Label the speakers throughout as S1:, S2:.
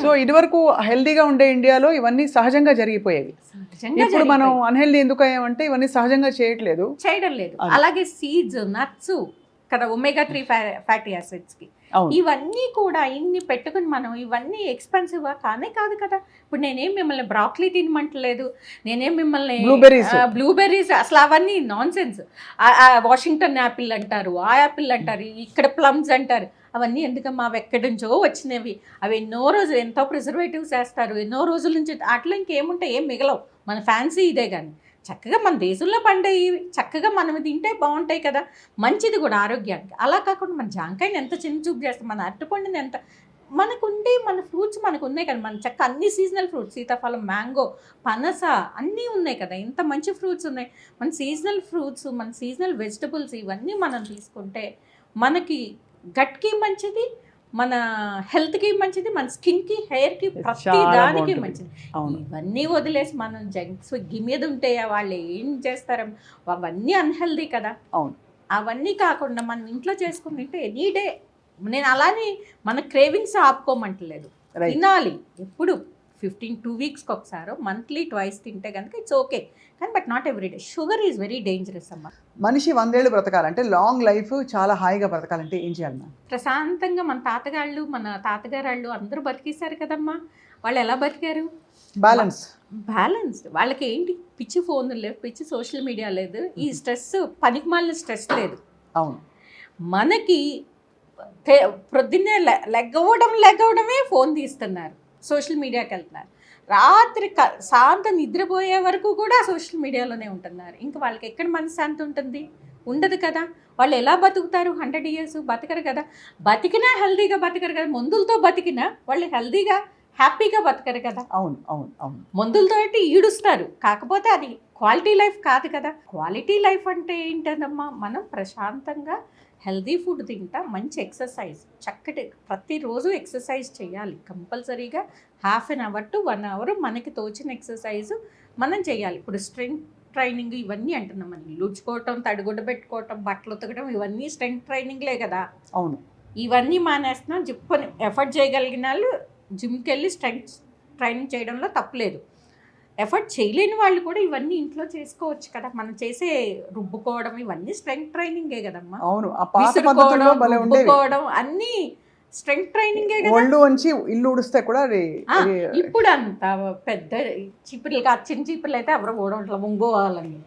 S1: So ఇదివరకు హెల్దీగా ఉండే ఇండియాలో ఇవన్నీ సహజంగా జరిగిపోయేవి. ఇప్పుడు మనం అన్హెల్దీ ఎందుకు అయ్యామంటే ఇవన్నీ సహజంగా చేయడం లేదు.
S2: అలాగే సీడ్స్, నట్స్ కదా, ఒమేగా 3 ఫ్యాటీ యాసిడ్స్ కి ఇవన్నీ కూడా ఇన్ని పెట్టుకుని మనం ఇవన్నీ ఎక్స్పెన్సివ్ కానే కాదు కదా. ఇప్పుడు నేనేం మిమ్మల్ని బ్రాక్లీ తినమంటలేదు, నేనేం మిమ్మల్ని బ్లూబెర్రీస్ అసలు అవన్నీ నాన్ సెన్స్. వాషింగ్టన్ యాపిల్ అంటారు, ఆ యాపిల్ అంటారు, ఇక్కడ ప్లమ్స్ అంటారు. అవన్నీ ఎందుకమ్మా, అవి ఎక్కడి నుంచో వచ్చినవి. అవి ఎన్నో రోజులు ఎంతో ప్రిజర్వేటివ్స్ వేస్తారు, ఎన్నో రోజుల నుంచి. అట్లా ఇంకేముంటాయి, ఏం మిగలవు. మన ఫ్యాన్సీ ఇదే కానీ చక్కగా మన దేశంలో పండేవి చక్కగా మనం తింటే బాగుంటాయి కదా, మంచిది కూడా ఆరోగ్యానికి. అలా కాకుండా మన జాంకాయని ఎంత చిన్న చూపు చేస్తాం, మన అరటిపండుని ఎంత మనకుండే, మన ఫ్రూట్స్ మనకు ఉన్నాయి కదా, మన చక్క అన్ని సీజనల్ ఫ్రూట్స్, సీతాఫలం, మ్యాంగో, పనస అన్నీ ఉన్నాయి కదా, ఇంత మంచి ఫ్రూట్స్ ఉన్నాయి. మన సీజనల్ ఫ్రూట్స్, మన సీజనల్ వెజిటబుల్స్ ఇవన్నీ మనం తీసుకుంటే మనకి గట్కి మంచిది, మన హెల్త్కి మంచిది, మన స్కిన్కి, హెయిర్కి, ప్రతి దానికి మంచిది. ఇవన్నీ వదిలేసి మనం జంక్స్ మీద ఉంటే వాళ్ళు ఏం చేస్తారు, అవన్నీ అన్హెల్దీ కదా. అవన్నీ కాకుండా మనం ఇంట్లో చేసుకుంటుంటే ఎనీ డే, నేను అలానే మన క్రేవింగ్స్ ఆపుకోమంటలేదు, తినాలి ఎప్పుడు 2 వీక్స్కి ఒకసారి, మంత్లీ 2 తింటే కనుక ఇట్స్ ఓకే, కానీ but not everyday. Sugar is very dangerous అమ్మా.
S1: మనిషి 100 ఏళ్ళు బ్రతకాలంటే, లాంగ్ లైఫ్, చాలా హాయిగా బ్రతకాలంటే ఏం చేయాలి?
S2: ప్రశాంతంగా మన తాతగాళ్ళు, మన తాతగారు అందరూ బతికేశారు కదమ్మా. వాళ్ళు ఎలా బతికారు? బ్యాలెన్స్. వాళ్ళకి ఏంటి, పిచ్చి ఫోన్లు లేవు, పిచ్చి సోషల్ మీడియా లేదు, ఈ స్ట్రెస్, పనికిమాలిన స్ట్రెస్ లేదు.
S1: అవును.
S2: మనకి ప్రొద్దున్నే లెగవడమే ఫోన్ తీస్తున్నారు, సోషల్ మీడియాకి వెళ్తున్నారు, రాత్రి సాయంత్రం నిద్రపోయే వరకు కూడా సోషల్ మీడియాలోనే ఉంటున్నారు. ఇంకా వాళ్ళకి ఎక్కడ మనశ్శాంతి ఉంటుంది? ఉండదు కదా. వాళ్ళు ఎలా బతుకుతారు? 100 years బతకరు కదా. బతికినా హెల్దీగా బతకరు కదా. మందులతో బతికినా వాళ్ళు హెల్దీగా, హ్యాపీగా బతకరు కదా.
S1: అవును.
S2: మందులతో అయితే ఈడుస్తారు, కాకపోతే అది క్వాలిటీ లైఫ్ కాదు కదా. క్వాలిటీ లైఫ్ అంటే ఏంటన్నమ్మా, మనం ప్రశాంతంగా హెల్దీ ఫుడ్ తింటా, మంచి ఎక్సర్సైజ్, చక్కటి ప్రతిరోజు ఎక్సర్సైజ్ చేయాలి కంపల్సరీగా. 1/2 hour to 1 hour మనకి తోచిన ఎక్సర్సైజ్ మనం చేయాలి. ఇప్పుడు స్ట్రెంగ్త్ ట్రైనింగ్ ఇవన్నీ అంటున్నాం, మనం ఇల్లు ఉడ్చుకోవటం, తడిగుడ్డ పెట్టుకోవటం, బట్టలు ఉతకడం, ఇవన్నీ స్ట్రెంగ్త్ ట్రైనింగ్లే కదా.
S1: అవును.
S2: ఇవన్నీ మానేస్తున్నాం. జిప్పని ఎఫర్ట్ చేయగలిగిన వాళ్ళు జిమ్కి వెళ్ళి స్ట్రెంగ్త్ ట్రైనింగ్ చేయడంలో తప్పులేదు. ఎఫర్ట్ చేయలేని వాళ్ళు కూడా ఇవన్నీ ఇంట్లో చేసుకోవచ్చు కదా. మనం చేసే రుబ్బుకోవడం ఇవన్నీ స్ట్రెంగ్త్ ట్రైనింగే కదమ్మా.
S1: అవును.
S2: రుబ్బుకోవడం అన్నీ స్ట్రెంగ్త్ ట్రైనింగే కదా.
S1: ఒళ్ళు వంచి ఇల్లు ఉడిస్తే కూడా
S2: ఇప్పుడు అంత పెద్ద చీపుర్లు కాదు, చిన్న చీపుర్లు అయితే ఎవరు కూడా ముంగోవాలని.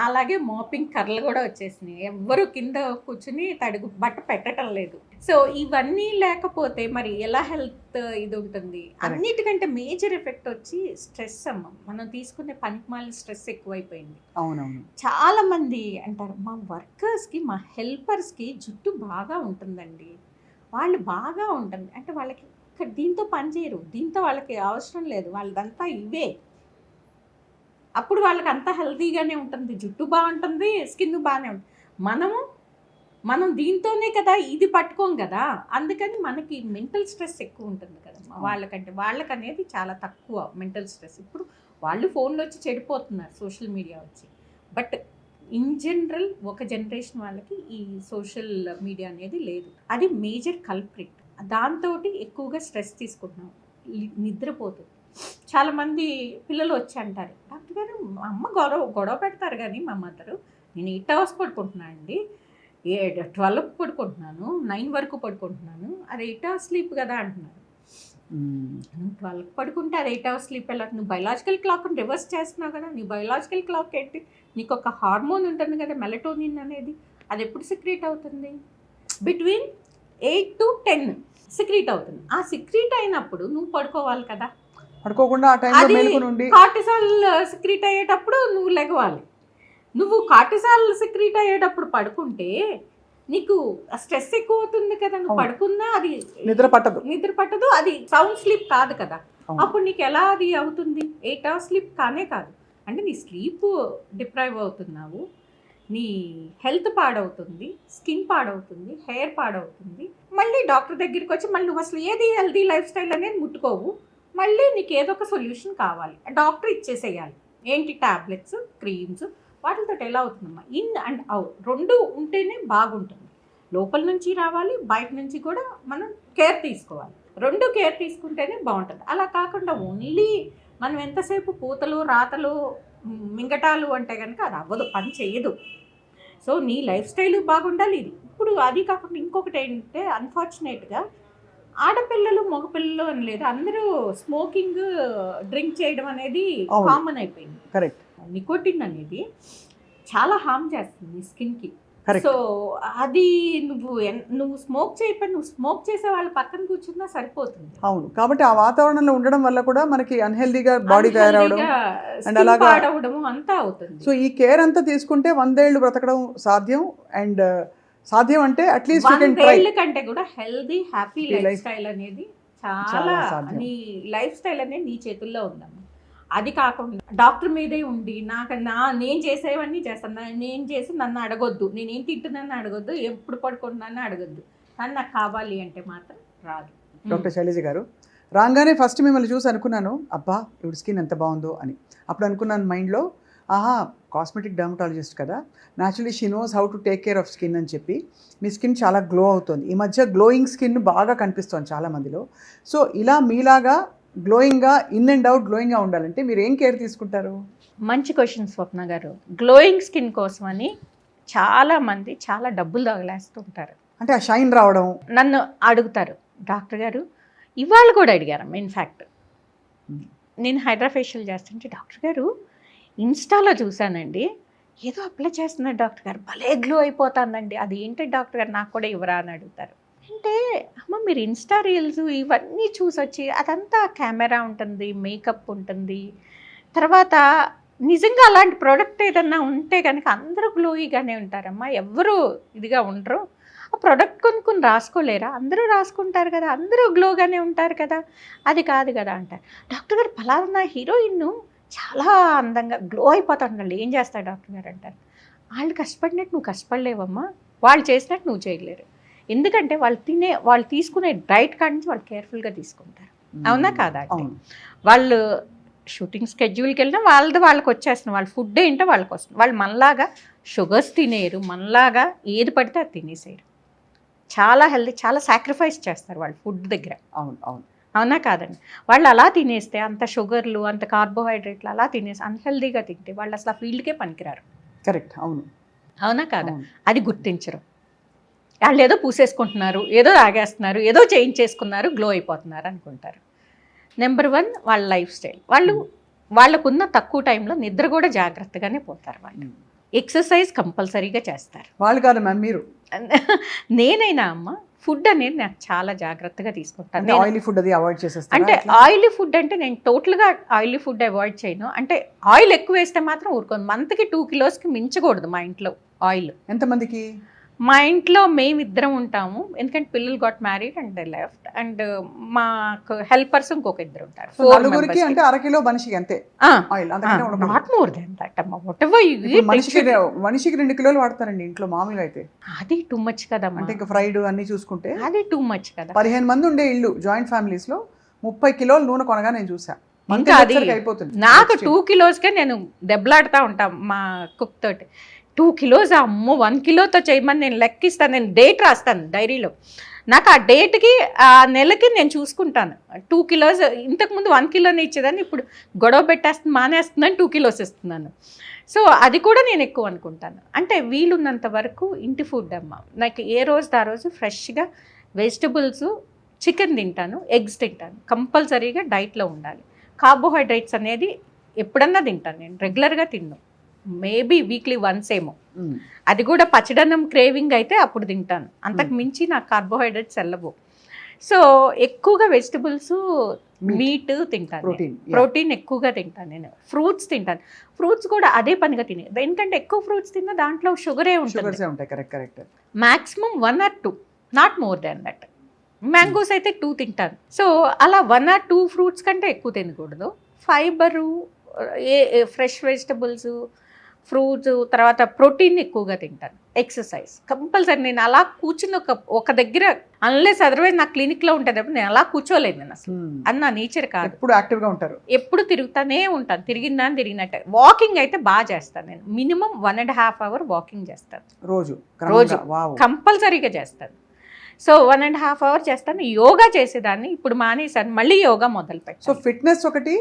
S2: అలాగే మోపింగ్ కర్రలు కూడా వచ్చేసినాయి, ఎవ్వరు కింద కూర్చుని తడుగు బట్ట పెట్టడం లేదు. సో ఇవన్నీ లేకపోతే మరి ఎలా హెల్త్ ఇది ఉంటుంది? అన్నిటికంటే మేజర్ ఎఫెక్ట్ వచ్చి స్ట్రెస్ అమ్మ. మనం తీసుకునే పనికిమాలిన స్ట్రెస్ ఎక్కువైపోయింది.
S1: అవునవును.
S2: చాలా మంది అంటారు, మా వర్కర్స్కి, మా హెల్పర్స్కి జుట్టు బాగా ఉంటుందండి, వాళ్ళు బాగా ఉంటుంది అంటే వాళ్ళకి దీంతో పని చేయరు, దీంతో వాళ్ళకి అవసరం లేదు, వాళ్ళదంతా ఇవే. అప్పుడు వాళ్ళకి అంతా హెల్తీగానే ఉంటుంది, జుట్టు బాగుంటుంది, స్కిన్ బాగానే ఉంటుంది. మనం దీంతోనే కదా ఇది పట్టుకోం కదా, అందుకని మనకి మెంటల్ స్ట్రెస్ ఎక్కువ ఉంటుంది కదమ్మా. వాళ్ళకి అనేది చాలా తక్కువ మెంటల్ స్ట్రెస్. ఇప్పుడు వాళ్ళు ఫోన్లో వచ్చి చెడిపోతున్నారు, సోషల్ మీడియా వచ్చి. బట్ ఇన్ జనరల్ ఒక జనరేషన్ వాళ్ళకి ఈ సోషల్ మీడియా అనేది లేదు, అది మేజర్ కల్ప్రిట్. దాంతో ఎక్కువగా స్ట్రెస్ తీసుకుంటున్నాం, నిద్రపోతుంది. చాలామంది పిల్లలు వచ్చి అంటారు, డాక్టర్ గారు మా అమ్మ గొడవ పెడతారు కానీ మా మదరు, నేను 8 hours పడుకుంటున్నాను అండి, 12 పడుకుంటున్నాను, 9 వరకు పడుకుంటున్నాను, అది 8 hours స్లీప్ కదా అంటున్నారు. 12 పడుకుంటే అది 8 hours స్లీప్ ఎలా? నువ్వు బయలాజికల్ క్లాక్ని రివర్స్ చేస్తున్నావు కదా. నీ బయలాజికల్ క్లాక్ ఏంటి? నీకు ఒక హార్మోన్ ఉంటుంది కదా, మెలటోనిన్ అనేది, అది ఎప్పుడు సిక్రీట్ అవుతుంది? బిట్వీన్ 8 to 10 సిక్రీట్ అవుతుంది. ఆ సిక్రీట్ అయినప్పుడు నువ్వు పడుకోవాలి కదా.
S1: పడుకోకుండా ఆ టైంలో మేలుకొని ఉండి
S2: కార్టిసాల్ సిక్రీట్ అయ్యేటప్పుడు నువ్వు లెగవాలి. నువ్వు కార్టిసాల్ సిక్రీట్ అయ్యేటప్పుడు పడుకుంటే నీకు స్ట్రెస్ ఎక్కువ అవుతుంది కదా. నువ్వు పడుకున్నా అది నిద్ర పట్టదు, అది సౌండ్ స్లీప్ కాదు కదా. అప్పుడు నీకు ఎలా అది అవుతుంది? 8 hours స్లీప్ కానే కాదు. అంటే నీ స్లీప్ డిప్రైవ్ అవుతున్నావు, నీ హెల్త్ పాడవుతుంది, స్కిన్ పాడవుతుంది, హెయిర్ పాడవుతుంది. మళ్ళీ డాక్టర్ దగ్గరికి వచ్చి మళ్ళీ నువ్వు అసలు ఏది హెల్తీ లైఫ్ స్టైల్ అనేది ముట్టుకోవు, మళ్ళీ నీకు ఏదో ఒక సొల్యూషన్ కావాలి, డాక్టర్ ఇచ్చేసేయాలి. ఏంటి? టాబ్లెట్స్, క్రీమ్స్, వాటితో ఎలా అవుతుందమ్మా? ఇన్ అండ్ అవుట్ 2 ఉంటేనే బాగుంటుంది. లోపల నుంచి రావాలి, బయట నుంచి కూడా మనం కేర్ తీసుకోవాలి. రెండు కేర్ తీసుకుంటేనే బాగుంటుంది. అలా కాకుండా ఓన్లీ మనం ఎంతసేపు పూతలు రాతలు మింగటాలు అంటే కనుక అది అవ్వదు, పని చేయదు. సో నీ లైఫ్ స్టైల్ బాగుండాలి. ఇది ఇప్పుడు అది కాకుండా ఇంకొకటి ఏంటంటే అన్ఫార్చునేట్గా ఆడపిల్లలు మగపిల్లలు అని లేదు, అందరూ స్మోకింగ్ డ్రింక్ చేయడం అనేది కామన్ అయిపోయింది.
S1: కరెక్ట్.
S2: నికోటిన్ అనేది చాలా హార్మ్ చేస్తుంది స్కిన్కి. సో అది నువ్వు స్మోక్ చేయకపోయి నువ్వు స్మోక్ చేసే వాళ్ళ పక్కన కూర్చున్నా సరిపోతుంది.
S1: అవును, కాబట్టి ఆ వాతావరణంలో ఉండడం వల్ల కూడా మనకి అన్హెల్దీగా బాడీ తయారవడం అండ్ అలాగా
S2: పాడవడం అంతా అవుతుంది.
S1: సో ఈ కేర్ అంతా తీసుకుంటే 100 ఏళ్ళు బ్రతకడం సాధ్యం. అండ్ సాధ్యం అంటే అట్లీస్ట్
S2: 100 ఏళ్ళ కంటే కూడా హెల్దీ హ్యాపీ లైఫ్ స్టైల్ అనేది చాలా నీ లైఫ్ స్టైల్ అనేది నీ చేతుల్లో ఉందమ్మా. అది కాకుండా డాక్టర్ మీదే ఉండి నేను చేసేవన్నీ చేస్తాను, నేను చేసి నన్ను అడగొద్దు, నేనేం తింటున్నాను అడగొద్దు, ఎప్పుడు పడుకుంటున్నాను అడగొద్దు, కానీ నాకు కావాలి అంటే మాత్రం రాదు.
S1: డాక్టర్ శైలజ గారు, రాగానే ఫస్ట్ మిమ్మల్ని చూసి అనుకున్నాను, అబ్బా ఇవి స్కిన్ ఎంత బాగుందో అని. అప్పుడు అనుకున్నాను మైండ్లో, ఆహా కాస్మెటిక్ డర్మటాలజిస్ట్ కదా, naturally she knows how to take care of skin అని చెప్పి మీ స్కిన్ చాలా గ్లో అవుతుంది. ఈ మధ్య గ్లోయింగ్ స్కిన్ బాగా కనిపిస్తుంది చాలామందిలో. సో ఇలా మీలాగా గ్లోయింగ్గా ఇన్ అండ్ అవుట్ గ్లోయింగ్గా ఉండాలంటే మీరు ఏం కేర్ తీసుకుంటారు?
S2: మంచి క్వశ్చన్ స్వప్న గారు. గ్లోయింగ్ స్కిన్ కోసమని చాలామంది చాలా డబ్బులు తగలేస్తుంటారు.
S1: అంటే ఆ షైన్ రావడం
S2: నన్ను అడుగుతారు, డాక్టర్ గారు ఇవాళ కూడా అడిగారు. ఇన్ఫ్యాక్ట్ నేను హైడ్రా ఫేషియల్ చేస్తుంటే, డాక్టర్ గారు ఇన్స్టాలో చూశానండి, ఏదో అప్లై చేస్తున్నారు డాక్టర్ గారు, భలే గ్లో అయిపోతుందండి, అది ఏంటి డాక్టర్ గారు నాకు కూడా ఇవ్వరా అని అడుగుతారు. అంటే అమ్మ మీరు ఇన్స్టా రీల్స్ ఇవన్నీ చూసొచ్చి అదంతా కెమెరా ఉంటుంది, మేకప్ ఉంటుంది, తర్వాత నిజంగా అలాంటి ప్రోడక్ట్ ఏదన్నా ఉంటే కనుక అందరూ గ్లోయిగానే ఉంటారమ్మా, ఎవరు ఇదిగా ఉండరు. ఆ ప్రోడక్ట్ కొనుక్కొని రాసుకోలేరా? అందరూ రాసుకుంటారు కదా, అందరూ గ్లోగానే ఉంటారు కదా, అది కాదు కదా అంటారు. డాక్టర్ గారు ఫలానా హీరోయిన్ చాలా అందంగా గ్లో అయిపోతాడు, ఏం చేస్తాడు డాక్టర్ గారు అంటారు. వాళ్ళు కష్టపడినట్టు నువ్వు కష్టపడలేవమ్మా, వాళ్ళు చేసినట్టు నువ్వు చేయలేరు. ఎందుకంటే వాళ్ళు తీసుకునే డైట్ కాడి నుంచి వాళ్ళు కేర్ఫుల్గా తీసుకుంటారు. అవునా కాదా అంటే వాళ్ళు షూటింగ్ స్కెడ్యూల్కి వెళ్ళినా వాళ్ళకి వచ్చేస్తుంది, వాళ్ళ ఫుడ్ ఏంటో వాళ్ళకి వస్తుంది. వాళ్ళు మనలాగా షుగర్స్ తినేరు, మనలాగా ఏది పడితే అది తినేసేయరు. చాలా హెల్తీ, చాలా సాక్రిఫైస్ చేస్తారు వాళ్ళు ఫుడ్ దగ్గర. అవునా కాదండి? వాళ్ళు అలా తినేస్తే అంత షుగర్లు అంత కార్బోహైడ్రేట్లు అలా తినేసి అన్హెల్దీగా తింటే వాళ్ళు అసలు ఆ ఫీల్డ్కే పనికిరారు.
S1: కరెక్ట్.
S2: అవునా కాదా? అది గుర్తించరు. వాళ్ళు ఏదో పూసేసుకుంటున్నారు, ఏదో తాగేస్తున్నారు, ఏదో చేయించేసుకున్నారు, గ్లో అయిపోతున్నారు అనుకుంటారు. నెంబర్ 1 వాళ్ళ లైఫ్ స్టైల్. వాళ్ళకున్న తక్కువ టైంలో నిద్ర కూడా జాగ్రత్తగానే పోతారు. వాళ్ళు ఎక్సర్సైజ్ కంపల్సరీగా చేస్తారు.
S1: వాళ్ళు కాదు మ్యామ్, మీరు.
S2: నేనైనా అమ్మ ఫుడ్ అనేది నాకు చాలా జాగ్రత్తగా తీసుకుంటాను.
S1: ఆయిలీ ఫుడ్ అది అవాయిడ్ చేసేస్తాను.
S2: అంటే ఆయిలీ ఫుడ్ అంటే నేను టోటల్గా ఆయిలీ ఫుడ్ అవాయిడ్ చేయను. అంటే ఆయిల్ ఎక్కువ వేస్తే మాత్రం ఊరుకోను. మంత్కి 2 కిలోస్కి మించకూడదు మా ఇంట్లో ఆయిల్.
S1: ఎంతమందికి?
S2: మా ఇంట్లో మేమిద్దరం ఉంటాము, ఎందుకంటే పిల్లలు got married and they left, and మాకు హెల్పర్స్ ఇంకొక ఇద్దరు ఉంటారు.
S1: 4 మెంబర్స్కి అంటే 1 కిలో మనిషికి అంతే oil.
S2: Not more than that అమ్మ. వాటెవర్ యు ఈట్,
S1: మనిషికి 2 కిలోలు వాడతారండి ఇంట్లో మామూలుగా అయితే.
S2: అది టూ మచ్ కదమ్మా.
S1: అంటే ఇంకా ఫ్రైడ్ అన్ని చూసుకుంటే
S2: అది టూ మచ్ కదా.
S1: 15 మంది ఉండే ఇల్లు జాయింట్ ఫ్యామిలీస్ లో 30 కిలోలు నూనె కొనగా నేను చూసా.
S2: ఇంకా అది నాకు 2 కిలోస్కే నేను దెబ్బలాడుతూ ఉంటాం మా కుక్ తోటి. 2 కిలోస్ అమ్మో 1 కిలోతో చేయమని నేను లెక్కిస్తాను, నేను డేట్ రాస్తాను డైరీలో. నాకు ఆ డేట్కి ఆ నెలకి నేను చూసుకుంటాను. 2 కిలోస్ ఇంతకుముందు 1 కిలోనే ఇచ్చేదాన్ని, ఇప్పుడు గొడవ పెట్టేస్తుంది మానేస్తుందని 2 కిలోస్ ఇస్తున్నాను. సో అది కూడా నేను ఎక్కువ అనుకుంటాను. అంటే వీలున్నంత వరకు ఇంటి ఫుడ్ అమ్మ. నాకు ఏ రోజు ఆ రోజు ఫ్రెష్గా వెజిటబుల్స్, చికెన్ తింటాను, ఎగ్స్ తింటాను, కంపల్సరీగా డైట్లో ఉండాలి. కార్బోహైడ్రేట్స్ అనేది ఎప్పుడన్నా తింటాను, నేను రెగ్యులర్గా తిన్ను, మేబీ వీక్లీ వన్స్ ఏమో, అది కూడా పచ్చడన్నం క్రేవింగ్ అయితే అప్పుడు తింటాను, అంతకు మించి నాకు కార్బోహైడ్రేట్స్ వెళ్ళవు. సో ఎక్కువగా వెజిటబుల్స్, మీట్ తింటాను, ప్రోటీన్ ఎక్కువగా తింటాను, నేను ఫ్రూట్స్ తింటాను. ఫ్రూట్స్ కూడా అదే పనిగా తినేది, ఎందుకంటే ఎక్కువ ఫ్రూట్స్ తిన్నా దాంట్లో షుగరే ఉంటుంది. Maximum 1 or 2, not more than that. Mangoes అయితే 2 తింటాను. సో అలా 1 or 2 ఫ్రూట్స్ కంటే ఎక్కువ తినకూడదు. ఫైబరు, ఫ్రెష్ వెజిటబుల్స్, ఫ్రూట్స్, తర్వాత ప్రోటీన్ ఎక్కువగా తింటాను. Exercise compulsory. నేను అలా కూర్చుని ఒక దగ్గర, అన్లెస్ అదర్వైజ్ నా క్లినిక్లో ఉంటుంది, నేను అలా కూర్చోలేదు నేను అసలు. అది నా నేచర్ కాదు.
S1: ఎప్పుడు యాక్టివ్గా ఉంటారు,
S2: ఎప్పుడు తిరుగుతానే ఉంటాను, తిరిగినట్టే. వాకింగ్ అయితే బాగా చేస్తాను నేను, మినిమం 1.5 hour వాకింగ్ చేస్తాను రోజు కంపల్సరీగా చేస్తాను. సో 1.5 hours చేస్తాను. యోగా చేసేదాన్ని, ఇప్పుడు మానేశాను, మళ్ళీ యోగా మొదలు
S1: సో
S2: పెట్టాను.
S1: ఫిట్నెస్ ఒకటి,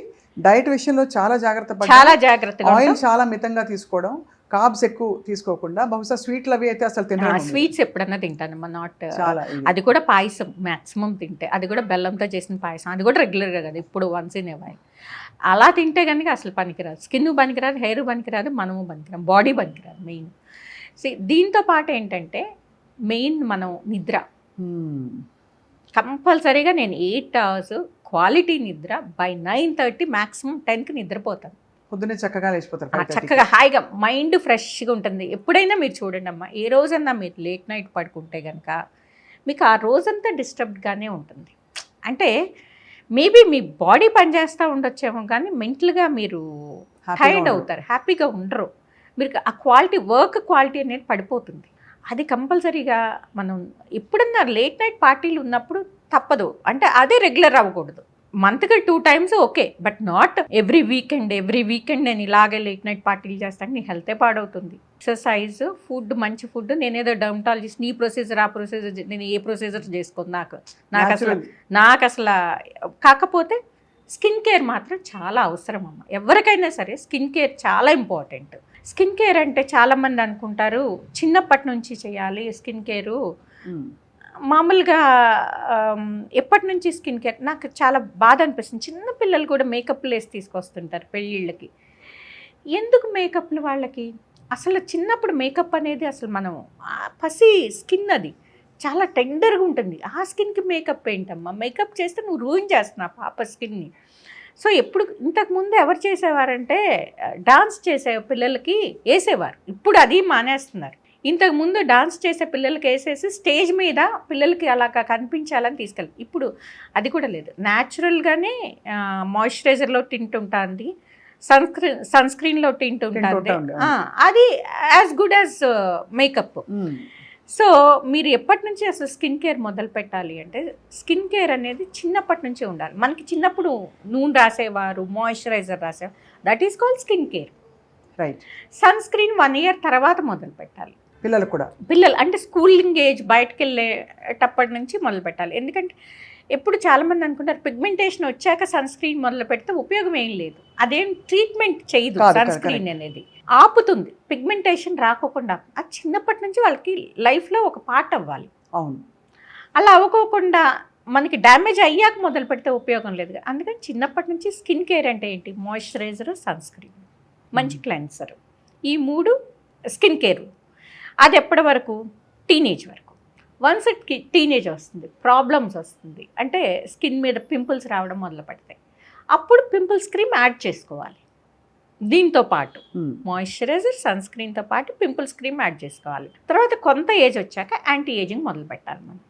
S1: డైట్ విషయంలో చాలా జాగ్రత్త పడ్డా,
S2: చాలా జాగ్రత్తగా
S1: ఆయిల్
S2: ఉంటాం.
S1: చాలా మితంగా తీసుకోవడం, కార్బ్స్ ఎక్కువ తీసుకోకుండా, బహుశా స్వీట్లు అవి అయితే అసలు తినడం
S2: స్వీట్స్ ఎప్పుడన్నా తింటానమ్మా, నాట్
S1: చాలా
S2: అది కూడా పాయసం మ్యాక్సిమం తింటే, అది కూడా బెల్లంతో చేసిన పాయసం, అది కూడా రెగ్యులర్గా కదా, ఇప్పుడు వన్స్ ఇన్ ఏ వైల్. అలా తింటే కనుక అసలు పనికిరాదు, స్కిన్ పనికిరాదు, హెయిర్ పనికిరాదు, మనము పనికిరాదు, బాడీ పనికిరాదు మెయిన్. దీంతో పాటు ఏంటంటే మెయిన్ మనం నిద్ర కంపల్సరీగా. నేను 8 hours క్వాలిటీ నిద్ర, బై 9:30 మ్యాక్సిమం 10కి నిద్రపోతాను.
S1: పొద్దున్నే చక్కగా లేచిపోతారు 5:30కి.
S2: చక్కగా హాయిగా మైండ్ ఫ్రెష్గా ఉంటుంది. ఎప్పుడైనా మీరు చూడండి అమ్మా, ఏ రోజన్నా మీరు లేట్ నైట్ పడుకుంటే కనుక మీకు ఆ రోజంతా డిస్టర్బ్డ్గానే ఉంటుంది. అంటే మేబీ మీ బాడీ పనిచేస్తూ ఉండొచ్చేమో కానీ మెంటల్గా మీరు టైర్డ్ అవుతారు, హ్యాపీగా ఉండరు. మీరు ఆ క్వాలిటీ, వర్క్ క్వాలిటీ అనేది పడిపోతుంది. అది కంపల్సరీగా మనం ఎప్పుడన్నా లేట్ నైట్ పార్టీలు ఉన్నప్పుడు తప్పదు, అంటే అదే రెగ్యులర్ అవ్వకూడదు. మంత్కి 2 times okay, but not every weekend నేను ఇలాగే లేట్ నైట్ పార్టీలు చేస్తాను. నీ హెల్తే పాడవుతుంది. ఎక్సర్సైజ్, ఫుడ్, మంచి ఫుడ్. నేనేదో డర్మటాలజిస్ట్, నీ ప్రొసీజర్ ఆ ప్రొసీజర్, నేను ఏ ప్రొసీజర్ చేసుకోను. నాకు అసలు కాకపోతే స్కిన్ కేర్ మాత్రం చాలా అవసరం అమ్మ. ఎవరికైనా సరే స్కిన్ కేర్ చాలా ఇంపార్టెంట్. స్కిన్ కేర్ అంటే చాలామంది అనుకుంటారు చిన్నప్పటి నుంచి చేయాలి స్కిన్ కేరు. మామూలుగా ఎప్పటి నుంచి స్కిన్ కేర్, నాకు చాలా బాధ అనిపిస్తుంది. చిన్న పిల్లలు కూడా మేకప్లు వేసి తీసుకొస్తుంటారు పెళ్ళిళ్ళకి. ఎందుకు మేకప్లు వాళ్ళకి? అసలు చిన్నప్పుడు మేకప్ అనేది అసలు మనం పసి స్కిన్, అది చాలా టెండర్గా ఉంటుంది. ఆ స్కిన్కి మేకప్ ఏంటమ్మా? మేకప్ చేస్తే నువ్వు రూయిన్ చేస్తున్నావు పాప స్కిన్ని. సో ఎప్పుడు ఇంతకుముందు ఎవరు చేసేవారంటే డాన్స్ చేసే పిల్లలకి వేసేవారు, ఇప్పుడు అది మానేస్తున్నారు. ఇంతకుముందు డాన్స్ చేసే పిల్లలకి వేసేసి స్టేజ్ మీద పిల్లలకి అలాగా కనిపించాలని తీసుకెళ్ళి, ఇప్పుడు అది కూడా లేదు. న్యాచురల్గానే మాయిశ్చరైజర్లో టింట్ ఉంటుంది, సన్ స్క్రీన్లో టింట్ ఉంటుంది. అది as good as makeup. So మీరు ఎప్పటి నుంచి అసలు స్కిన్ కేర్ మొదలు పెట్టాలి అంటే, స్కిన్ కేర్ అనేది చిన్నప్పటి నుంచే ఉండాలి. మనకి చిన్నప్పుడు నూనె రాసేవారు, మాయిశ్చరైజర్ రాసేవారు, that is called skin care.
S1: Right.
S2: Sunscreen 1 year తర్వాత మొదలు పెట్టాలి.
S1: పిల్లలు
S2: అంటే స్కూలింగ్ ఏజ్, బయటకు వెళ్ళేటప్పటి నుంచి మొదలు పెట్టాలి. ఎందుకంటే ఎప్పుడు చాలామంది అనుకుంటారు పిగ్మెంటేషన్ వచ్చాక సన్ స్క్రీన్ మొదలు పెడితే ఉపయోగం ఏం లేదు. అదేం ట్రీట్మెంట్ చేయదు. సన్ స్క్రీన్ అనేది ఆపుతుంది, పిగ్మెంటేషన్ రాకోకుండా. అది చిన్నప్పటి నుంచి వాళ్ళకి లైఫ్లో ఒక పార్ట్ అవ్వాలి.
S1: అవును.
S2: అలా అవ్వకోకుండా మనకి డ్యామేజ్ అయ్యాక మొదలు పెడితే ఉపయోగం లేదు. అందుకని చిన్నప్పటి నుంచి స్కిన్ కేర్ అంటే ఏంటి? మాయిశ్చరైజర్, సన్ స్క్రీన్, మంచి క్లెన్సర్, ఈ 3 స్కిన్ కేర్. అది ఎప్పటి వరకు? టీనేజ్ వరకు. వన్స్ టీనేజ్ వస్తుంది, ప్రాబ్లమ్స్ వస్తుంది, అంటే స్కిన్ మీద పింపుల్స్ రావడం మొదలు పెడతాయి. అప్పుడు పింపుల్స్ క్రీమ్ యాడ్ చేసుకోవాలి. దీంతో పాటు మాయిశ్చరైజర్, సన్ స్క్రీన్తో పాటు పింపుల్స్ క్రీమ్ యాడ్ చేసుకోవాలి. తర్వాత కొంత ఏజ్ వచ్చాక యాంటీ ఏజింగ్ మొదలు పెట్టాలి మనం.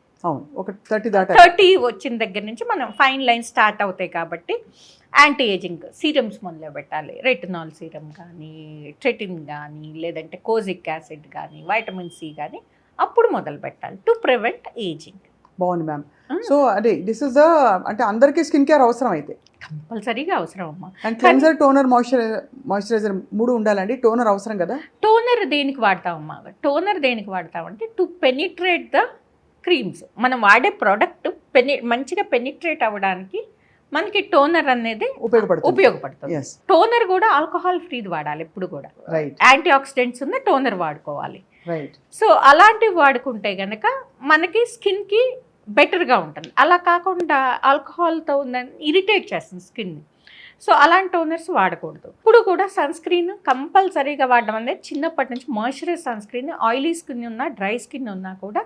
S1: ఒక 30
S2: వచ్చిన దగ్గర నుంచి మనం ఫైన్ లైన్ స్టార్ట్ అవుతాయి కాబట్టి యాంటీ ఏజింగ్ సీరమ్స్ మొదలు పెట్టాలి. రెటినాల్ సీరం కానీ, ట్రెటిన్ కానీ, లేదంటే కోజిక్ యాసిడ్ కానీ, వైటమిన్ సి కానీ అప్పుడు మొదలు పెట్టాలి టు ప్రివెంట్ ఏజింగ్.
S1: బాగుంది మ్యామ్. సో అదే దిస్ ఇస్ ద, అంటే అందరికీ స్కిన్ కేర్ అవసరం అయితే
S2: కంపల్సరీగా అవసరం అమ్మా.
S1: అండ్ క్లెన్సర్, టోనర్, మాయిశ్చరైజర్ 3 ఉండాలండి. టోనర్ అవసరం కదా?
S2: టోనర్ దేనికి వాడతామమ్మా? టోనర్ దేనికి వాడతామంటే టు పెనిట్రేట్ ద క్రీమ్స్. మనం వాడే ప్రోడక్ట్ మంచిగా పెనిట్రేట్ అవ్వడానికి మనకి టోనర్ అనేది ఉపయోగపడుతుంది. టోనర్ కూడా ఆల్కహాల్ ఫ్రీది వాడాలి ఎప్పుడు కూడా. యాంటీ ఆక్సిడెంట్స్ ఉన్న టోనర్ వాడుకోవాలి. సో అలాంటివి వాడుకుంటే గనక మనకి స్కిన్కి బెటర్గా ఉంటుంది. అలా కాకుండా ఆల్కహాల్తో ఉందని ఇరిటేట్ చేస్తుంది స్కిన్ని. సో అలాంటి టోనర్స్ వాడకూడదు. ఇప్పుడు కూడా సన్ స్క్రీన్ కంపల్సరీగా వాడడం అనేది చిన్నప్పటి నుంచి. Moisturise sunscreen, oily skin ఉన్నా, డ్రై స్కిన్ ఉన్నా కూడా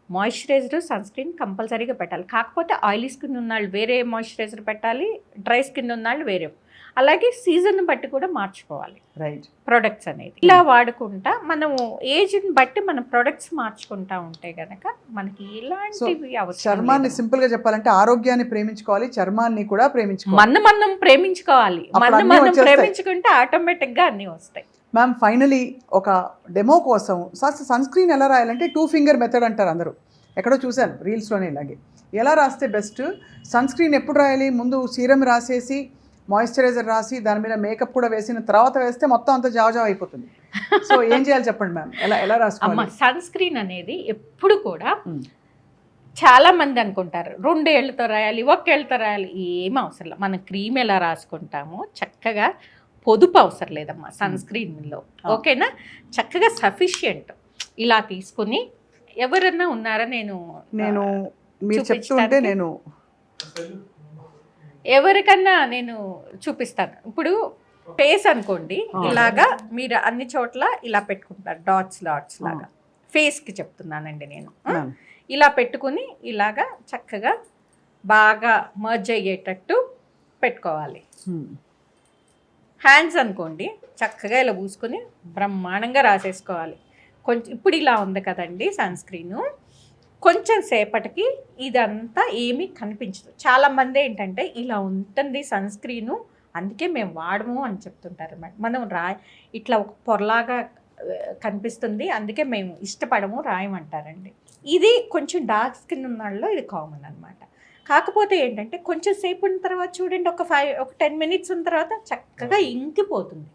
S2: మాయిశ్చరైజర్, సన్ స్క్రీన్ కంపల్సరీగా పెట్టాలి. కాకపోతే ఆయిలీ స్కిన్ ఉన్నవాళ్ళు వేరే మాయిశ్చరైజర్ పెట్టాలి, డ్రై స్కిన్ ఉన్నవాళ్ళు వేరే. అలాగే సీజన్ బట్టి కూడా మార్చుకోవాలి ప్రొడక్ట్స్ అనేది. ఇలా వాడుకుంటా మనము ఏజ్ని బట్టి మన ప్రొడక్ట్స్ మార్చుకుంటా ఉంటే గనక మనకి ఎలాంటివి అవసరం.
S1: చర్మాన్ని సింపుల్ గా చెప్పాలంటే ఆరోగ్యాన్ని ప్రేమించుకోవాలి, చర్మాన్ని కూడా ప్రేమించుకోవాలి,
S2: మనం ప్రేమించుకోవాలి. మనం ప్రేమించుకుంటే ఆటోమేటిక్ గా అన్ని వస్తాయి.
S1: మ్యామ్ ఫైనలీ ఒక డెమో కోసం సన్ స్క్రీన్ ఎలా రాయాలంటే 2 finger మెథడ్ అంటారు అందరూ. ఎక్కడో చూశాను రీల్స్లోనే. ఇలాగే ఎలా రాస్తే బెస్ట్? సన్ స్క్రీన్ ఎప్పుడు రాయాలి? ముందు సీరం రాసేసి మాయిశ్చరైజర్ రాసి దాని మీద మేకప్ కూడా వేసిన తర్వాత వేస్తే మొత్తం అంతా జావ అయిపోతుంది. సో ఏం చేయాలి చెప్పండి మ్యామ్, ఎలా రాసుకోవాలి?
S2: సన్ స్క్రీన్ అనేది ఎప్పుడు కూడా చాలా మంది అనుకుంటారు 2 ఏళ్ళతో రాయాలి, 1 ఏళ్ళతో రాయాలి. ఏం అవసరం లేదు. మనం క్రీమ్ ఎలా రాసుకుంటామో చక్కగా పొదుపు అవసరం లేదమ్మా సన్ స్క్రీన్లో. ఓకేనా? చక్కగా సఫిషియంట్ ఇలా తీసుకుని ఎవరన్నా ఉన్నారా? నేను
S1: మీరు చెప్తుంటే నేను
S2: ఎవరికన్నా నేను చూపిస్తాను. ఇప్పుడు ఫేస్ అనుకోండి, ఇలాగా మీరు అన్ని చోట్ల ఇలా పెట్టుకుంటారు డాట్స్ లాగా. ఫేస్కి చెప్తున్నానండి నేను. ఇలా పెట్టుకుని ఇలాగా చక్కగా బాగా మర్జ్ అయ్యేటట్టు పెట్టుకోవాలి. హ్యాండ్స్ అనుకోండి, చక్కగా ఇలా పూసుకొని బ్రహ్మాండంగా రాసేసుకోవాలి. కొంచెం ఇప్పుడు ఇలా ఉంది కదండి సన్ స్క్రీను, కొంచెం సేపటికి ఇదంతా ఏమీ కనిపించదు. చాలామంది ఏంటంటే ఇలా ఉంటుంది సన్ స్క్రీను, అందుకే మేము వాడము అని చెప్తుంటారు అన్నమాట. మనం ఇట్లా ఒక పొరలాగా కనిపిస్తుంది, అందుకే మేము ఇష్టపడము, రాయమంటారండి. ఇది కొంచెం డార్క్ స్కిన్ ఉన్న వాళ్ళలో ఇది కామన్ అనమాట. కాకపోతే ఏంటంటే కొంచెం సేపు ఉన్న తర్వాత చూడండి, ఒక 10 minutes ఉన్న తర్వాత చక్కగా ఇంకిపోతుంది,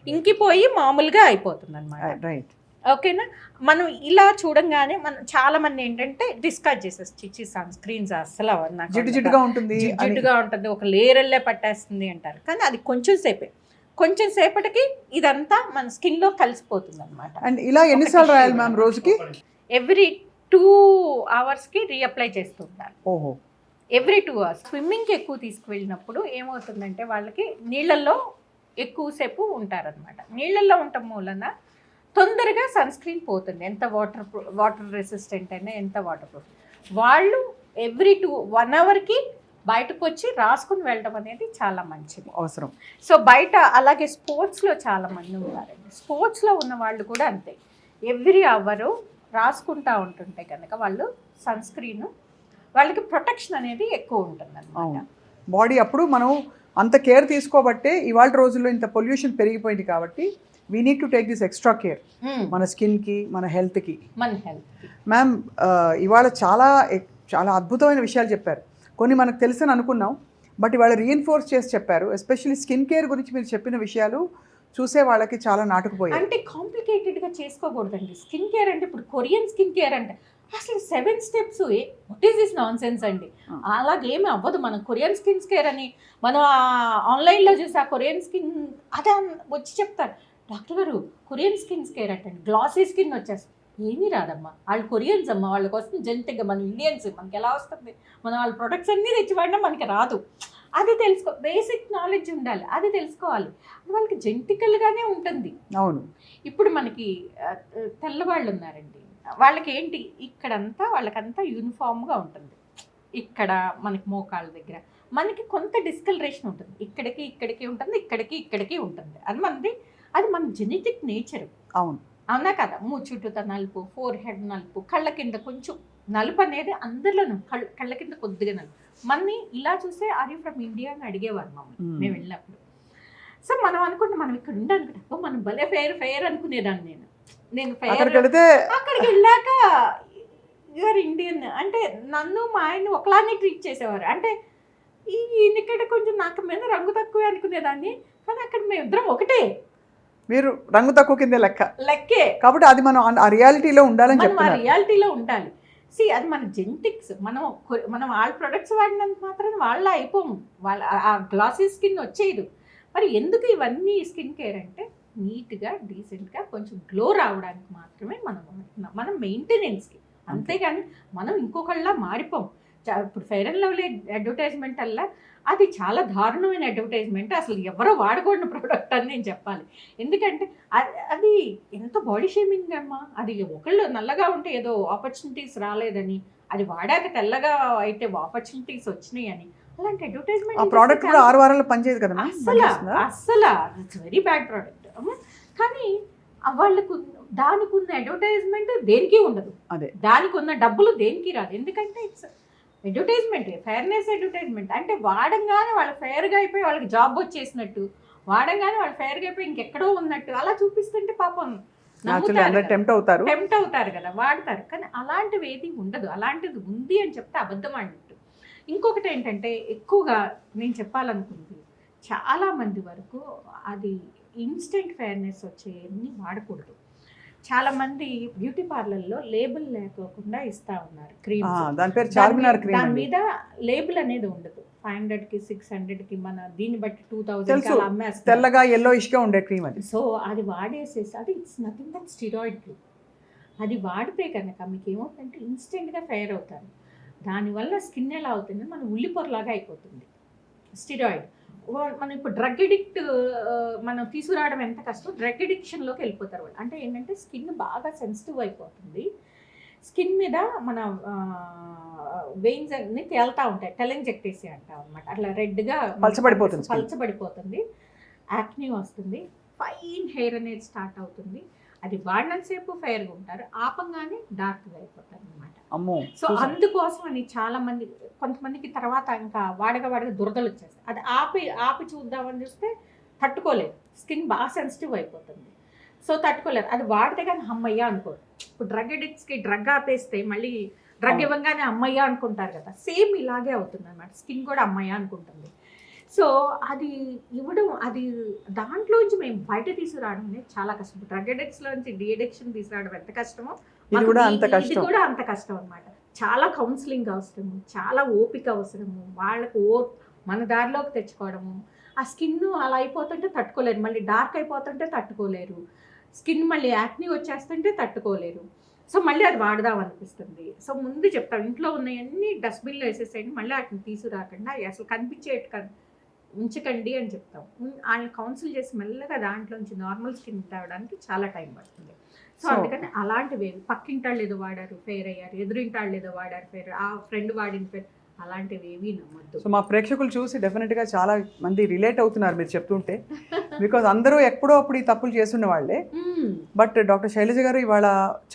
S2: ఇంకిపోయి మామూలుగా అయిపోతుంది అనమాట.
S1: రైట్,
S2: ఓకేనా? మనం ఇలా చూడంగానే మనం చాలా మంది ఏంటంటే డిస్కార్డ్ చేసేసి సన్ స్క్రీన్స్ అసలు
S1: జిడ్డుగా ఉంటుంది,
S2: జిడ్డుగా ఉంటుంది, ఒక లేయర్లే పట్టేస్తుంది అంటారు. కానీ అది కొంచెం సేపటికి ఇదంతా మన స్కిన్ లో కలిసిపోతుంది అనమాట.
S1: అండ్ ఇలా ఎన్నిసార్లు రాయాలి మ్యామ్ రోజుకి?
S2: ఎవ్రీ 2 hours రీఅప్లై చేస్తూ ఉండాలి.
S1: ఓహో,
S2: ఎవ్రీ 2 hours. స్విమ్మింగ్కి ఎక్కువ తీసుకువెళ్ళినప్పుడు ఏమవుతుందంటే వాళ్ళకి నీళ్ళల్లో ఎక్కువసేపు ఉంటారనమాట. నీళ్ళల్లో ఉండటం మూలన తొందరగా సన్ స్క్రీన్ పోతుంది, ఎంత వాటర్ రెసిస్టెంట్ అయినా, ఎంత వాటర్ ప్రూఫ్. వాళ్ళు ఎవ్రీ 1 hourకి బయటకు వచ్చి రాసుకుని వెళ్ళడం అనేది చాలా మంచిది,
S1: అవసరం.
S2: సో బయట అలాగే స్పోర్ట్స్లో చాలా మంది ఉన్నారండి. స్పోర్ట్స్లో ఉన్న వాళ్ళు కూడా అంతే, ఎవ్రీ అవర్ రాసుకుంటూ ఉంటుంటే కనుక వాళ్ళు సన్ స్క్రీన్, వాళ్ళకి ప్రొటెక్షన్ అనేది ఎక్కువ ఉంటుంది అన్నమాట.
S1: బాడీ అప్పుడు మనం అంత కేర్ తీసుకోబట్టే ఇవాళ రోజుల్లో ఇంత పొల్యూషన్ పెరిగిపోయింది కాబట్టి we need to take this extra care మన స్కిన్కి, మన హెల్త్కి. మ్యామ్ ఇవాళ చాలా అద్భుతమైన విషయాలు చెప్పారు. కొన్ని మనకు తెలుసని అనుకున్నాం, బట్ ఇవాళ రీఎన్ఫోర్స్ చేసి చెప్పారు. ఎస్పెషల్లీ స్కిన్ కేర్ గురించి మీరు చెప్పిన విషయాలు చూసే వాళ్ళకి చాలా నాటుకుపోయాయి.
S2: అంటే కాంప్లికేటెడ్గా చేసుకోకూడదండి స్కిన్ కేర్ అంటే. ఇప్పుడు కొరియన్ స్కిన్ కేర్ అంటే అసలు 7 steps, what is this non sense అండి. అలాగేమీ అవ్వదు. మనం కొరియన్ స్కిన్ కేర్ అని మనం ఆన్లైన్లో చూసి ఆ కొరియన్ స్కిన్ అదే వచ్చి చెప్తారు, డాక్టర్ గారు కొరియన్ స్కిన్ కేర్ అంటే గ్లాసీ స్కిన్ వచ్చేస్తుంది. ఏమీ రాదమ్మా, వాళ్ళు కొరియన్స్ అమ్మ, వాళ్ళకి వస్తుంది జెనెటిక్గా. మనం ఇండియన్స్, మనకి ఎలా వస్తుంది? మనం వాళ్ళ ప్రొడక్ట్స్ అన్నీ తెచ్చి వాడినా మనకి రాదు. అది బేసిక్ నాలెడ్జ్ ఉండాలి, అది తెలుసుకోవాలి. అది వాళ్ళకి జెనెటికల్గానే ఉంటుంది.
S1: అవును.
S2: ఇప్పుడు మనకి తెల్లవాళ్ళు ఉన్నారండి, వాళ్ళకి ఏంటి ఇక్కడంతా వాళ్ళకంతా యూనిఫామ్గా ఉంటుంది. ఇక్కడ మనకి మోకాళ్ళ దగ్గర మనకి కొంత డిస్కలరేషన్ ఉంటుంది, ఇక్కడికి ఉంటుంది, ఇక్కడికి ఉంటుంది. అది మన జెనెటిక్ నేచర్. అవునా కదా? చుట్టూత నలుపు, ఫోర్ హెడ్ నలుపు, కళ్ళ కింద కొంచెం నలుపు అనేది అందరిలోనూ, కళ్ళ కింద కొద్దిగా నలుపు. మనని ఇలా చూస్తే ఆర్ యూ ఫ్రమ్ ఇండియా అని అడిగేవారు మమ్మల్ని మేము వెళ్ళినప్పుడు. సో మనం అనుకుంటే మనం ఇక్కడ ఉండాలనుకుంటే మనం భలే ఫెయిర్ అనుకునేదాన్ని. నేను అక్కడికి వెళ్ళాక యూఆర్ ఇండియన్ అంటే నన్ను మా ఆయన్ని ఒకలానే ట్రీట్ చేసేవారు. అంటే ఈయనక్కడ కొంచెం నాకు మీద రంగు తక్కువే అనుకునేదాన్ని, కానీ అక్కడ మేము ఇద్దరం ఒకటే.
S1: మీరు రంగు తక్కువ కింద
S2: లెక్కే
S1: కాబట్టి అది మనం ఆ రియాలిటీలో ఉండాలని
S2: చెప్తున్నారు. ఆ రియాలిటీలో ఉండాలి. అది మన జెనెటిక్స్. మనం వాళ్ళ ప్రొడక్ట్స్ వాడినంత మాత్రం వాళ్ళ అయిపోము, వాళ్ళ ఆ గ్లాసీ స్కిన్ వచ్చేది. మరి ఎందుకు ఇవన్నీ స్కిన్ కేర్ అంటే నీట్గా డీసెంట్గా కొంచెం గ్లో రావడానికి మాత్రమే మనం మెయింటెనెన్స్కి. అంతేగాని మనం ఇంకొకళ్ళ మారిపోం. ఇప్పుడు ఫెయిర్ అండ్ లవ్లీ అడ్వర్టైజ్మెంట్ అలా అది చాలా దారుణమైన అడ్వర్టైజ్మెంట్, అసలు ఎవరో వాడకూడని ప్రోడక్ట్ అని నేను చెప్పాలి. ఎందుకంటే అది ఎంత బాడీ షేమింగ్ అమ్మా. అది ఒకళ్ళు నల్లగా ఉంటే ఏదో ఆపర్చునిటీస్ రాలేదని, అది వాడాక తెల్లగా అయితే ఆపర్చునిటీస్ వచ్చినాయి అని, అలాంటి అడ్వర్టైజ్మెంట్
S1: 6 వారాలు పనిచేయదు కదా
S2: అస్సలు. It's very bad product. కానీ వాళ్ళకు దానికి ఉన్న అడ్వర్టైజ్మెంట్ దేనికి ఉండదు, దానికి ఉన్న డబ్బులు దేనికి రాదు. ఎందుకంటే ఇట్స్ అడ్వర్టైజ్మెంట్, ఫెయిర్నెస్ అడ్వర్టైజ్మెంట్. అంటే వాడంగానే వాళ్ళు ఫెయిర్గా అయిపోయి వాళ్ళకి జాబ్ వచ్చేసినట్టు, వాడంగానే వాళ్ళు ఫెయిర్గా అయిపోయి ఇంకెక్కడో ఉన్నట్టు అలా చూపిస్తుంటే పాపం టెంప్ట్ అవుతారు కదా, వాడతారు. కానీ అలాంటివి ఏది ఉండదు. అలాంటిది ఉంది అని చెప్తే అబద్ధం అన్నట్టు. ఇంకొకటి ఏంటంటే ఎక్కువగా నేను చెప్పాలనుకుంది, చాలామంది వరకు అది ఇన్స్టెంట్ ఫెయిర్నెస్ వచ్చేవన్నీ వాడకూడదు. చాలా మంది బ్యూటీ పార్లర్లో లేబుల్ లేకోకుండా ఇస్తా ఉన్నారు క్రీమ్.
S1: దాని పేరు చార్మినార్ క్రీమ్.
S2: దాని మీద లేబుల్ అనేది ఉండదు. 500కి 600కి మన దీన్ని బట్టి 2000
S1: తెలుసు,
S2: అలా అమ్మేస్తారు.
S1: తెల్లగా yellowish గా ఉండే క్రీమ్ అది.
S2: సో అది వాడేసేసి అది it's nothing but steroid cream. అది వాడితే కనుక మీకు ఏమవుతుందంటే ఇన్స్టెంట్గా ఫెయిర్ అవుతారు. దానివల్ల స్కిన్ ఎలా అవుతుంది, మన ఉల్లిపొరలాగా అయిపోతుంది. స్టిరాయిడ్ మనం ఇప్పుడు డ్రగ్ ఎడిక్ట్ మనం తీసుకురావడం ఎంత కష్టం, డ్రగ్ ఎడిక్షన్లోకి వెళ్ళిపోతారు వాళ్ళు. అంటే ఏంటంటే స్కిన్ బాగా సెన్సిటివ్ అయిపోతుంది. స్కిన్ మీద మన వెయిన్స్ అన్ని తేలుతూ ఉంటాయి, టెలెంజెక్టేసి అంటాం అనమాట. అట్లా రెడ్గా పలచబడిపోతుంది, యాక్నీ వస్తుంది, ఫైన్ హెయిర్ అనేది స్టార్ట్ అవుతుంది. అది వాడినంతసేపు ఫెయిర్గా ఉంటారు, ఆపంగానే డార్క్గా అయిపోతారు అనమాట. సో అందుకోసం అని చాలా మంది, కొంతమందికి తర్వాత ఇంకా వాడగా దురదలు వచ్చేస్తాయి. అది ఆపి చూద్దామని చూస్తే తట్టుకోలేదు, స్కిన్ బాగా సెన్సిటివ్ అయిపోతుంది. సో తట్టుకోలేదు, అది వాడితే కానీ అమ్మయ్య అనుకోరు. ఇప్పుడు డ్రగ్ ఎడిక్ట్స్కి డ్రగ్ ఆపేస్తే మళ్ళీ డ్రగ్ ఇవ్వగానే అమ్మయ్య అనుకుంటారు కదా, సేమ్ ఇలాగే అవుతుంది అనమాట. స్కిన్ కూడా అమ్మయ్య అనుకుంటుంది. సో అది ఇవ్వడం, అది దాంట్లోంచి మేము బయట తీసుకురావడం అనేది చాలా కష్టం. డ్రగ్ ఎడిక్ట్స్లోంచి డి అడిక్షన్ తీసుకురావడం ఎంత కష్టమో ఇది కూడా అంత కష్టం అనమాట. చాలా కౌన్సిలింగ్ అవసరము, చాలా ఓపిక అవసరము, వాళ్ళకు మన దారిలోకి తెచ్చుకోవడము. ఆ స్కిన్ అలా అయిపోతుంటే తట్టుకోలేరు, మళ్ళీ డార్క్ అయిపోతుంటే తట్టుకోలేరు, స్కిన్ మళ్ళీ యాక్నీ వచ్చేస్తుంటే తట్టుకోలేరు. సో మళ్ళీ అది వాడదాం అనిపిస్తుంది. సో ముందు చెప్తాం, ఇంట్లో ఉన్నవన్నీ డస్ట్బిన్లో వేసేసేయండి, మళ్ళీ వాటిని తీసుకురాకుండా అసలు కనిపించేట్టు ఉంచకండి అని చెప్తాం. ఆయన కౌన్సిల్ చేసి మెల్లగా దాంట్లోంచి నార్మల్ స్కిన్ తేవడానికి చాలా టైం పడుతుంది. సో అందుకని అలాంటివి పక్కింటాళ్ళు ఏదో వాడారు ఫెయిర్ అయ్యారు, ఎదురింటాళ్ళు ఏదో వాడారు ఫెయిర్, ఆ ఫ్రెండ్ వాడిన ఫెయిర్, అలాంటివి ఏమీ నమ్మద్దు.
S1: సో మా ప్రేక్షకులు చూసి డెఫినెట్గా చాలా మంది రిలేట్ అవుతున్నారు మీరు చెప్తుంటే, బికాజ్ అందరూ ఎప్పుడో అప్పుడు ఈ తప్పులు చేస్తున్న వాళ్ళే. బట్ డాక్టర్ శైలజ గారు ఇవాళ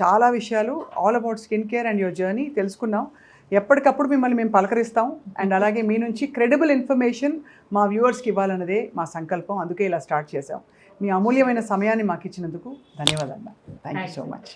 S1: చాలా విషయాలు all about skin care and your journey తెలుసుకున్నాం. ఎప్పటికప్పుడు మిమ్మల్ని మేము పలకరిస్తాం, అండ్ అలాగే మీ నుంచి క్రెడిబుల్ ఇన్ఫర్మేషన్ మా వ్యూవర్స్కి ఇవ్వాలన్నదే మా సంకల్పం. అందుకే ఇలా స్టార్ట్ చేసాం. మీ అమూల్యమైన సమయాన్ని మాకు ఇచ్చినందుకు ధన్యవాదాలు. Thank you so much.